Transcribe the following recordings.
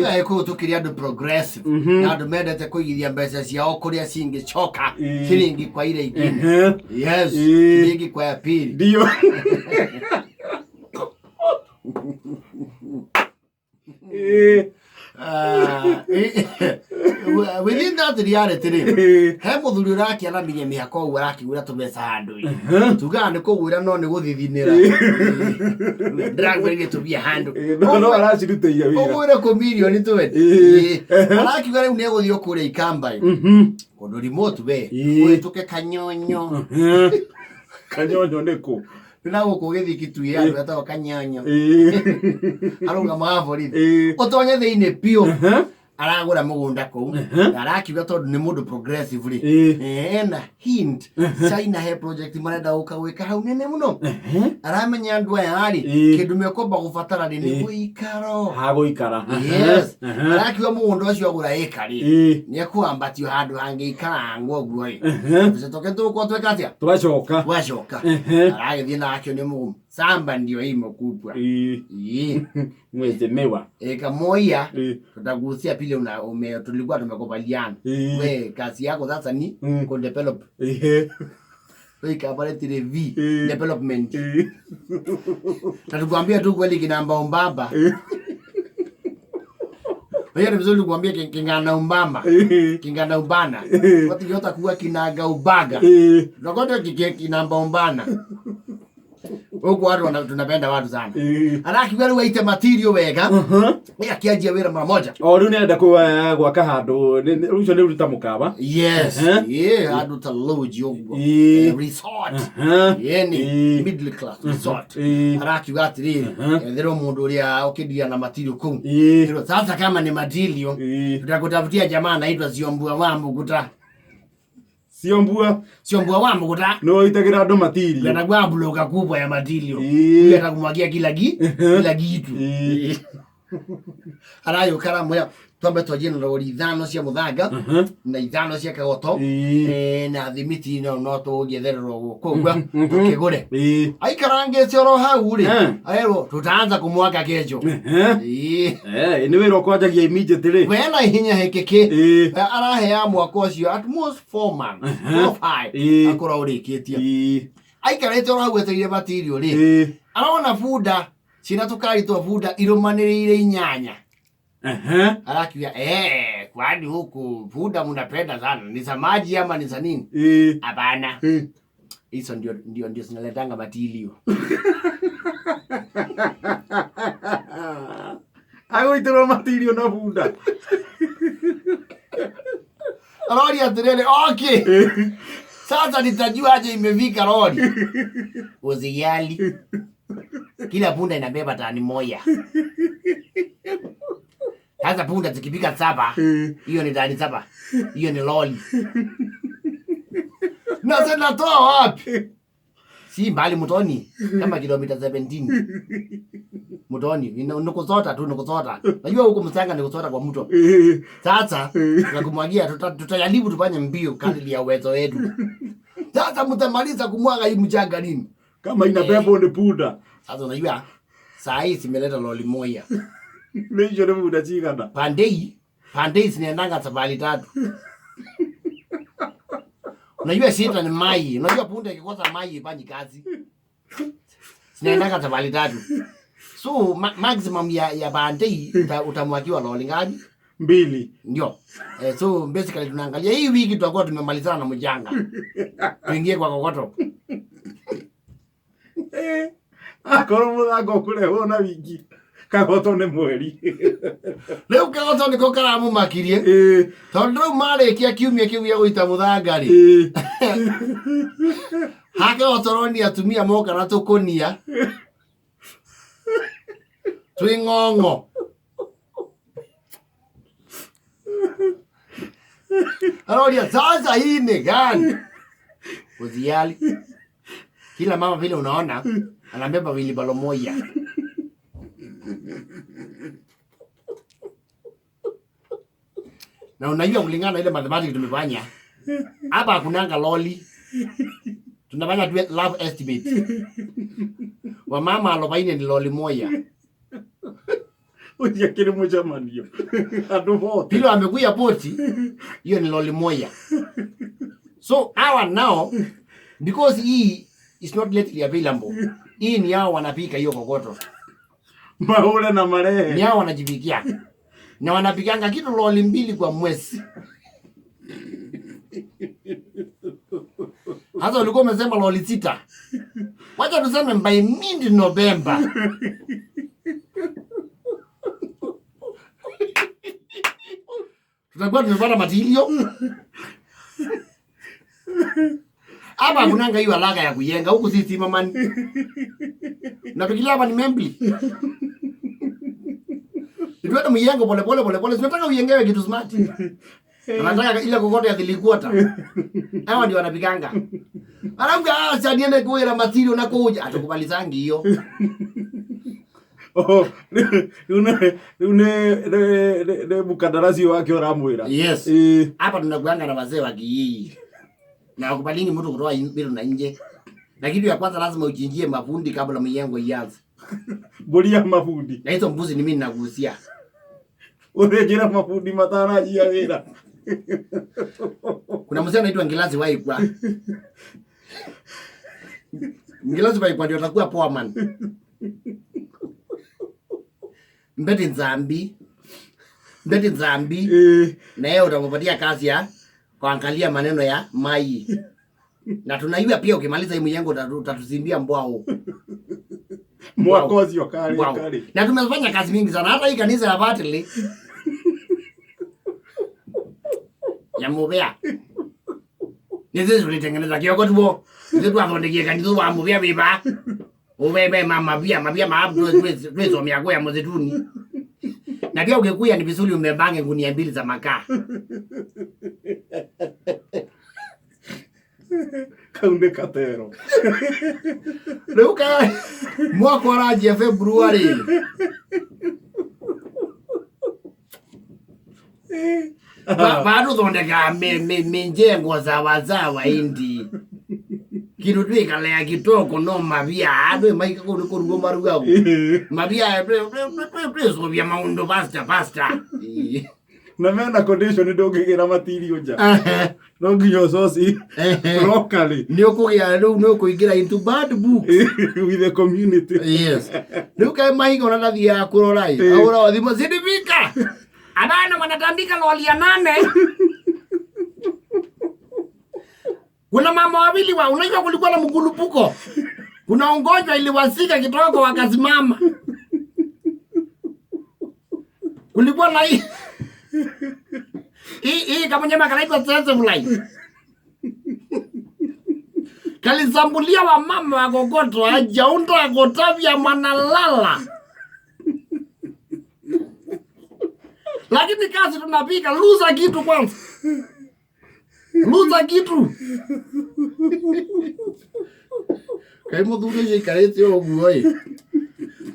ya ko tukiria do progressive na do mendete kuigithia mbeca ciao kuria cingicoka ciringi kwa ile ingine yes ciringi kwa ya pili ndio within that reality he muthuri urakiaramiria mihako ugu arakigura tubeca handu tugaga ni kugwira no ni guthithinira ndirakwiririe tubia handu no aracirutĩire wĩra ugwire ku million tuwe arakiuga riu ni guthio kuria ikambai kundu remote we wituke kanyonyo kanyonyo niku na guku githikitu ya andu atawa kanyonyo arunga mavorithi utonye thiine pio aragura mugunda ku arakiuga tondu ni mundu progressively na hint China he project marenda ukawika hau nene muno aramenya andu aya ari kindu mekomba gubatara ni guikaro ha guikara yes arakiuga mugunda ucio agura ekari ni ekuambatio handu hangiikara ngoguo tucoke tuko twekatia tugacoka aragithie nakio ni mugumu samba ndio imo kubwa mwezi mewa kamoya tutagusia pile tulikuwa tumekubaliana we kazi yako sasa ni ku develop we kabaretire v development tatukwambia tu kweli kinamba umbamba wewe ni vizuri kuambia kingana umbamba kingana ubana watu yote kuwa kinaga ubaga nakote kinamba umbana huko watu tunapenda watu sana arakiwera waite material wega akianjia wira mara moja riu nenda gwaka handu rucio ni ruta mukaba yes handu ta lodge uguo resort ni middle class resort arakiuga atiriri ethero mundu uria ukidia na material kuu sasa kama ni material tutakutafutia jamaa anaitwa Siombua wa Muguta Siombua wa Muguta no itagira andu material ndanagwa bloga kubwa ya material ndio kumwagia kila kitu arayo karamu twambe twajina rori ithano cia muthanga na ithano cia kagoto na thimiti no tugitherero gukugwa tukigure aikarange cioro hau ri ayero tutaanza kumwaka kesho ni wira kwanjagia immediately wena hinya hekeke arahe ya mwaka ucio at most 4 months 5 akora urikitie aikarete oro hau eteire material ri arona bunda cina tukari twa bunda irumanirire inyanya arakiuga kwani huku bunda mnapenda sana ni samaji ama ni sanini hapana hizo ndio zinaletanga material agoitero material na bunda lori atirele okay sasa nitajua aje imefika lori usijali kila bunda inabeba tani moja sasa bunda zikipika 7 hiyo ni tani 7 hiyo ni lori na sasa natoa wapi si mbali Mutoni kama kilomita 17 Mutoni nukusota najua huko Msanga ni kusota kwa mto sasa tunakumwagia tutayalibu tufanye mbio kadri ya uwezo wetu sasa mtamaliza kumwaga hii mchanga nini kama inabeba ni bunda sasa unajua saa hii simeleta loli moja nijo ni bunda chigana pandei zinaendanga safari 3 unajua sita ni mai unajua punda ikikosa mai ifanyi kazi zinaendanga safari 3 so maximum ya pandei utamwakiwa loli ngapi 2 ndio so basically tunaangalia hii wiki tutakuwa tumemalizana na mjanga tuingie kwa kokoto akoro muthango kureho na wiki kagoto ni mweri leo kagoto niko karamu makirie tondu marekia kiumia kiu ya guita muthanga ri haka otoroni atumia moka na tukonia twingongo Arodia sasa hii ni gani uziali kila mama vile unaona anabeba wilibalo moja na unajua kulingana ile mathematics tumefanya hapa kunanga loli tunafanya tu love estimate wa mama 40 ni loli moja Uja kile mjamanio. Adu vote. Pilo amekuja poti. Hiyo ni loli moja. So our now, because he is not lately available, hii ni hao wanapika hiyo kokoto. Maule na marehe. Ni hao wanajipikia. Na wanapikanga kitu loli 2 kwa mwezi. Hata ulikuwa umesema loli 6. Wacha tuseme by mid November. Tutakuwa tumepata matilio. Hapa kunanga hiyo alaka ya kuyenga huku sisi mamani. Nafikiria hapa ni membli. Ndio myengo pole pole. Tunataka uyengewe kitu smart. Tunataka ile kokoto ya thilikuota. Hao ndio wanapiganga. Aranga acha niende kuira matilio na kuja. Atakubalizangi hiyo. Oh, une mkandarasi wake oramwira. Yes. Hapa tunakuanga na wazee wa kijiji. Na wakubalingi mtu kutoa biru na nje. Na kitu ya kwanza lazima uchinjie mafundi kabla myengo ianze. Bolia mafundi. Na hizo mbuzi ni mimi ninagusia. Urejera mafundi mataraji ya wira. Kuna mzee anaitwa Ngilazi Waikwa. Ngilazi Waikwa ndio atakuwa poa man. Mbeti Nzambi. Na yeye utampatia kazi ya kuangalia maneno ya mai. Na tunaiwa pia ukimaliza hii myengo utatuzimbia mbwao. Mwakozi wakali. Na tumefanya kazi mingi sana hata hii kanisa ya Batili. Ya Mubea. Nisi tulitengeneza kioko tubo. Nisi tuwafondekie kanisa wa Mubea biba. Ubebe mama bia maabu tuwezo miago ya mzetuni. Na pia ungekuya ni vizuri umebange ngunia 2 za makaa. Kaunde katero. Leuka mwaka wa Februari. Bado thondeka menjengo za wazawa indi. Kitu twikala ya kitoko no mabia ado maika ko rugo maruga. Mabia preso vya maundo pasta. Na mena condition ndogigira matirio nja. No nginyo sosi locally. Ni okugia no kuingira into bad book with the community. Yes. Luka maika ona thia kurorai. Ahora wathimo sidivika. Abana wanatambika loli ya 8. Kuna mama wawili unajua kulikuwa na mgulupuko. Kuna ugonjwa iliwasika kitoko wakasimama. Kulikuwa na hii kama nyama kanaitwa sensible. Kalisambulia wa mama wa kokoto hajaunda akotavya manalala. Lakini kazi tunapika luza kitu kwanza. Luza kitu. Kai muthuri je karete oguoi.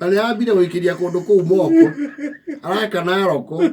Ale abire wikiria kundu ku moko. Araka naroko.